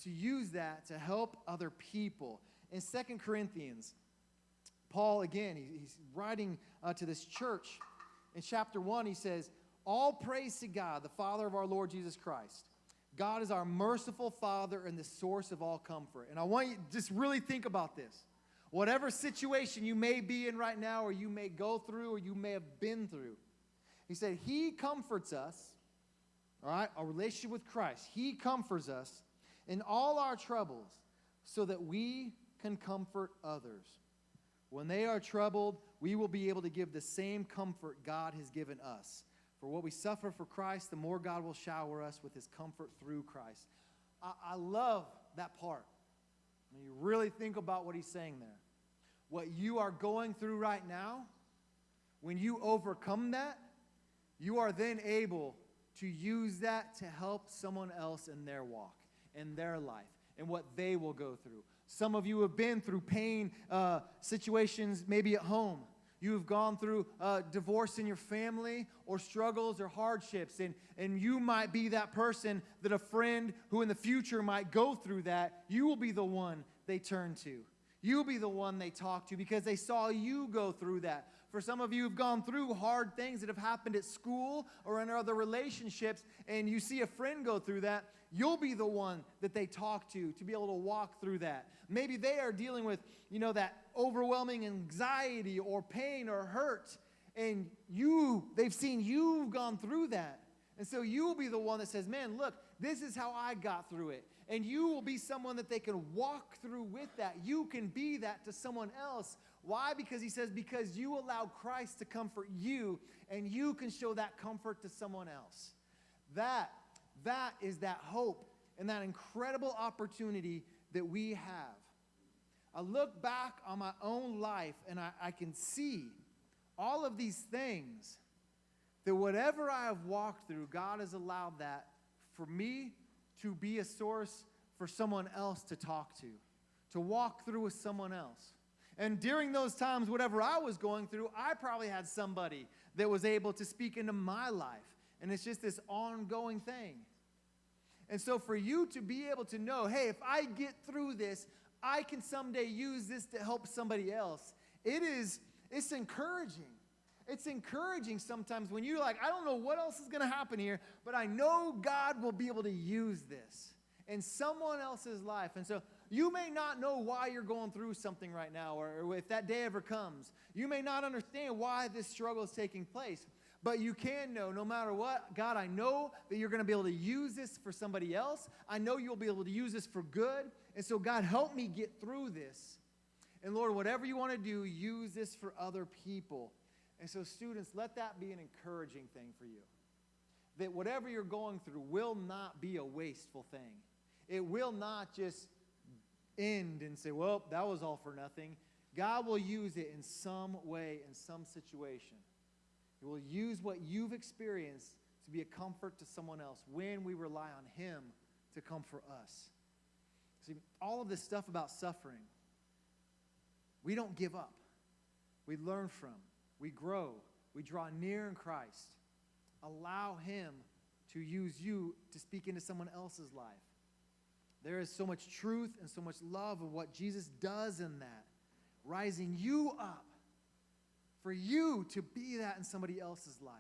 to use that to help other people. In 2 Corinthians, Paul, again, he's writing to this church. In chapter 1, he says, all praise to God, the Father of our Lord Jesus Christ. God is our merciful Father and the source of all comfort. And I want you to just really think about this. Whatever situation you may be in right now, or you may go through, or you may have been through, he said, He comforts us, all right, our relationship with Christ. He comforts us in all our troubles so that we can comfort others. When they are troubled, we will be able to give the same comfort God has given us. For what we suffer for Christ, the more God will shower us with his comfort through Christ. I love that part. When you really think about what he's saying there. What you are going through right now, when you overcome that, you are then able to use that to help someone else in their walk, in their life, and what they will go through. Some of you have been through pain situations, maybe at home. You have gone through divorce in your family or struggles or hardships. And you might be that person that a friend who in the future might go through that, you will be the one they turn to. You'll be the one they talk to because they saw you go through that. For some of you who've gone through hard things that have happened at school or in other relationships, and you see a friend go through that, you'll be the one that they talk to be able to walk through that. Maybe they are dealing with, that overwhelming anxiety or pain or hurt, and they've seen you've gone through that. And so you'll be the one that says, man, look, this is how I got through it. And you will be someone that they can walk through with that. You can be that to someone else. Why? Because he says, because you allow Christ to comfort you, and you can show that comfort to someone else. That is that hope and that incredible opportunity that we have. I look back on my own life, and I can see all of these things, that whatever I have walked through, God has allowed that for me to be a source for someone else to talk to walk through with someone else. And during those times, whatever I was going through, I probably had somebody that was able to speak into my life. And it's just this ongoing thing. And so for you to be able to know, hey, if I get through this, I can someday use this to help somebody else. It's encouraging. It's encouraging sometimes when you're like, I don't know what else is going to happen here, but I know God will be able to use this in someone else's life. And so you may not know why you're going through something right now, or if that day ever comes. You may not understand why this struggle is taking place, but you can know, no matter what, God, I know that you're going to be able to use this for somebody else. I know you'll be able to use this for good. And so, God, help me get through this. And Lord, whatever you want to do, use this for other people. And so, students, let that be an encouraging thing for you. That whatever you're going through will not be a wasteful thing. It will not just end and say, well, that was all for nothing. God will use it in some way, in some situation. He will use what you've experienced to be a comfort to someone else when we rely on him to comfort us. See, all of this stuff about suffering, we don't give up. We learn from, we grow, we draw near in Christ. Allow him to use you to speak into someone else's life. There is so much truth and so much love of what Jesus does in that, rising you up for you to be that in somebody else's life.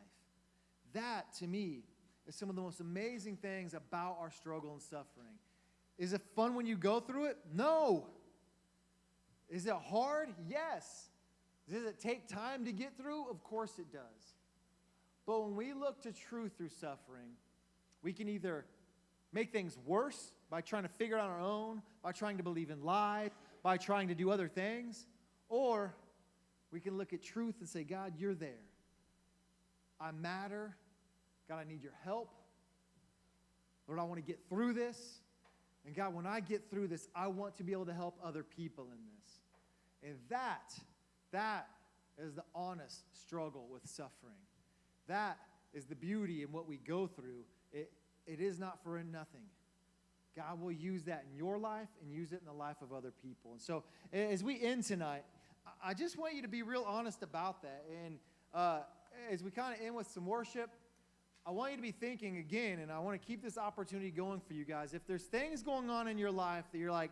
That, to me, is some of the most amazing things about our struggle and suffering. Is it fun when you go through it? No. Is it hard? Yes. Does it take time to get through? Of course it does. But when we look to truth through suffering, we can either make things worse by trying to figure it out on our own, by trying to believe in lies, by trying to do other things, or we can look at truth and say, God, you're there. I matter. God, I need your help. Lord, I want to get through this. And God, when I get through this, I want to be able to help other people in this. And that is the honest struggle with suffering. That is the beauty in what we go through. It is not for nothing. God will use that in your life and use it in the life of other people. And so as we end tonight, I just want you to be real honest about that. And as we kind of end with some worship, I want you to be thinking again, and I want to keep this opportunity going for you guys. If there's things going on in your life that you're like,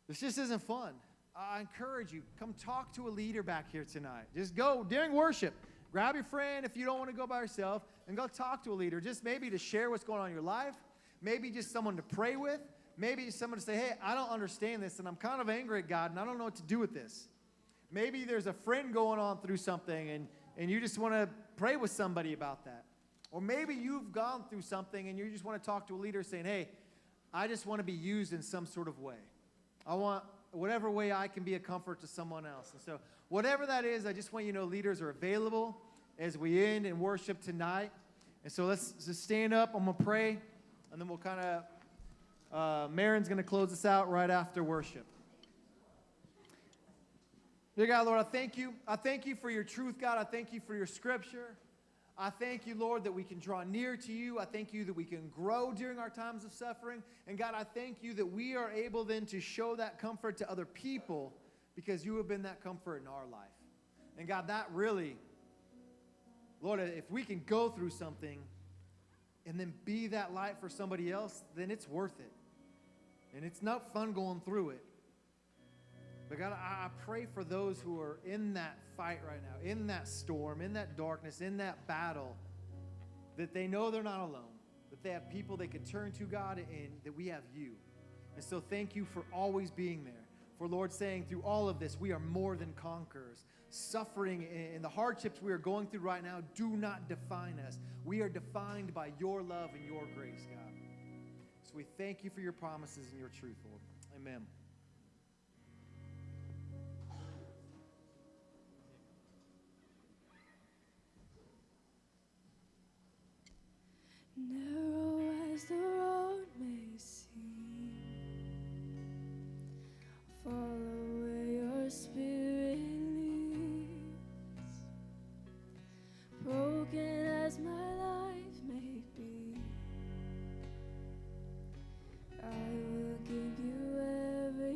this just isn't fun, I encourage you, come talk to a leader back here tonight. Just go during worship. Grab your friend if you don't want to go by yourself, and go talk to a leader. Just maybe to share what's going on in your life. Maybe just someone to pray with. Maybe just someone to say, hey, I don't understand this, and I'm kind of angry at God, and I don't know what to do with this. Maybe there's a friend going on through something, and you just want to pray with somebody about that. Or maybe you've gone through something, and you just want to talk to a leader saying, hey, I just want to be used in some sort of way. I want whatever way I can be a comfort to someone else. And so whatever that is, I just want you to know leaders are available as we end in worship tonight. And so let's just stand up. I'm going to pray, and then we'll kind of, Marin's going to close us out right after worship. Dear God, Lord, I thank you. I thank you for your truth, God. I thank you for your scripture. I thank you, Lord, that we can draw near to you. I thank you that we can grow during our times of suffering. And God, I thank you that we are able then to show that comfort to other people because you have been that comfort in our life. And God, that really, Lord, if we can go through something and then be that light for somebody else, then it's worth it. And it's not fun going through it. But God, I pray for those who are in that fight right now, in that storm, in that darkness, in that battle, that they know they're not alone, that they have people they can turn to, God, and that we have you. And so thank you for always being there. For Lord saying through all of this, we are more than conquerors. Suffering and the hardships we are going through right now do not define us. We are defined by your love and your grace, God. So we thank you for your promises and your truth, Lord. Amen. Narrow as the road may seem, follow where your spirit leads. Broken as my life may be, I will give you everything.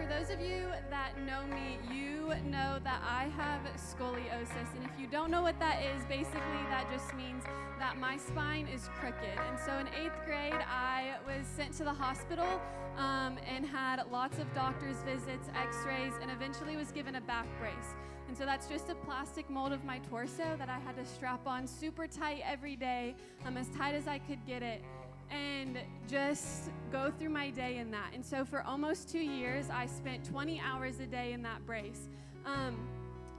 for those of you that know me, you know that I have scoliosis. And if you don't know what that is, basically that just means that my spine is crooked. And so in 8th grade, I was sent to the hospital and had lots of doctor's visits, x-rays, and eventually was given a back brace. And so that's just a plastic mold of my torso that I had to strap on super tight every day, as tight as I could get it, and just go through my day in that. And so for almost 2 years, I spent 20 hours a day in that brace.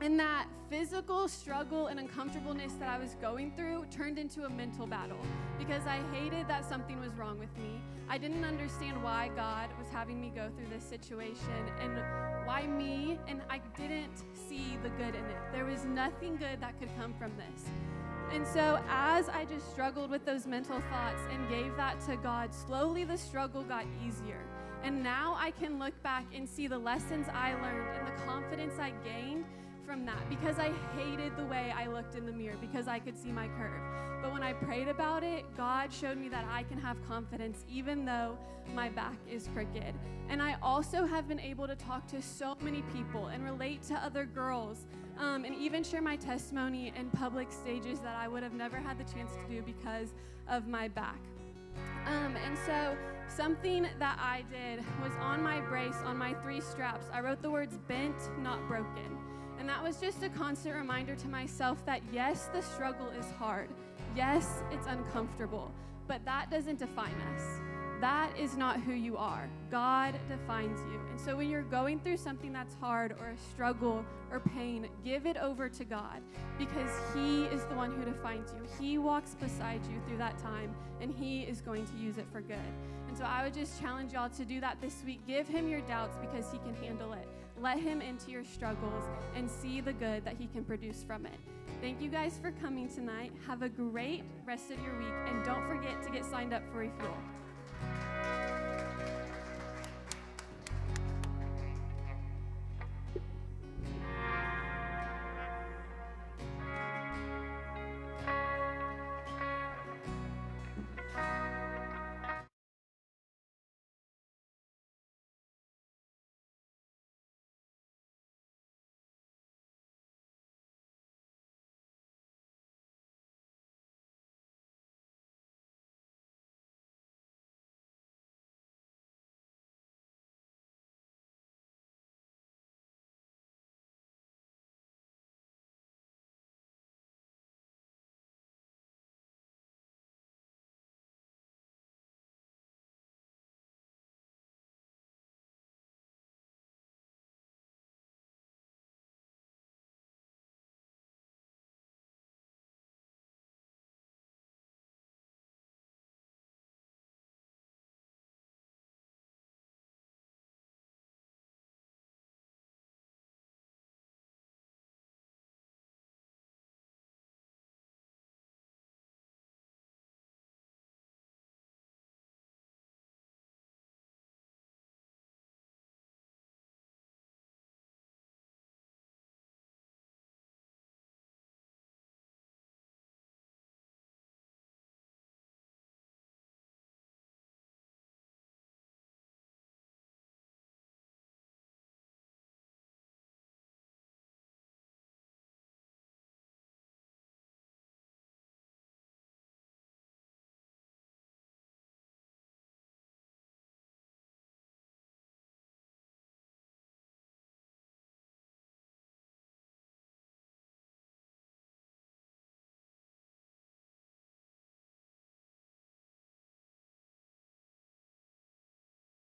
And that physical struggle and uncomfortableness that I was going through turned into a mental battle because I hated that something was wrong with me. I didn't understand why God was having me go through this situation and why me, and I didn't see the good in it. There was nothing good that could come from this. And so as I just struggled with those mental thoughts and gave that to God, slowly the struggle got easier. And now I can look back and see the lessons I learned and the confidence I gained from that because I hated the way I looked in the mirror because I could see my curve. But when I prayed about it, God showed me that I can have confidence even though my back is crooked. And I also have been able to talk to so many people and relate to other girls and even share my testimony in public stages that I would have never had the chance to do because of my back. And so something that I did was on my brace, on my 3 straps, I wrote the words bent, not broken. And that was just a constant reminder to myself that yes, the struggle is hard. Yes, it's uncomfortable, but that doesn't define us. That is not who you are. God defines you. And so when you're going through something that's hard or a struggle or pain, give it over to God because He is the one who defines you. He walks beside you through that time, and He is going to use it for good. And so I would just challenge y'all to do that this week. Give Him your doubts because He can handle it. Let Him into your struggles and see the good that He can produce from it. Thank you guys for coming tonight. Have a great rest of your week, and don't forget to get signed up for Refuel.